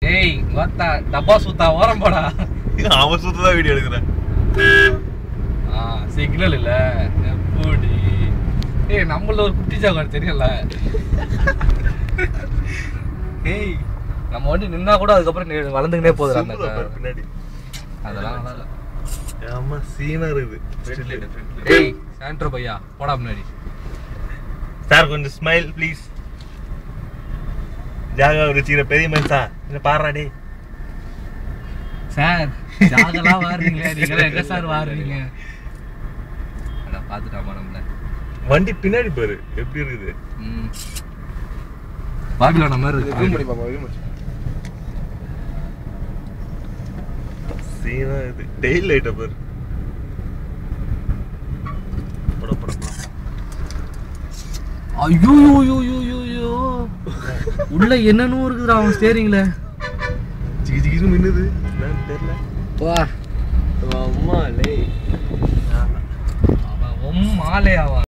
டேய் வாத்தா டப்பா சுத்தா ஓரம் போடா. அவன் சுத்ததான் வீடியோ எடுக்கிறேன். சிக்னல் இல்ல எப்படி? ஏய் நம்மள ஒரு குட்டி ஜாகர் தெரியல. ஏய் நம்ம வந்து நின்னா கூட அதுக்கப்புறம் வளர்ந்துக்கிட்டே போகுது அந்த பின்னாடி. அதெல்லாம் நல்லா இல்ல. ஆமா சீனா இருக்குது. ஏய் சாண்ட்ரோ பையா போடா முன்னாடி. சார் கொஞ்சம் ஸ்மைல் ப்ளீஸ். ஜாகா வச்சிக்கிற பெரிய மனுஷா என்ன பாடுறா டே. சார் ஜாகலாம் வாடுறீங்களே, நீங்க எங்க சார் வாடுறீங்க? அட பாத்துட்டாமா நம்மள. வண்டி பின்னாடி பாரு எப்படி இருக்குது. பாபிலோன் மாதிரி இருக்கு. ஜூம் பண்ணி பாப்பா. சீனா இது டெயில் லைட் பாரு. போட போட போட. ஐயோ யோ யோ யோ யோ உள்ள என்னன்னு இருக்குடா அவன் ஸ்டீரிங்ல. ஜிகி ஜிகின்னு மின்னுது. என்னன்னு தெரியல. வா அம்மா லே அவன் மாலே அவன்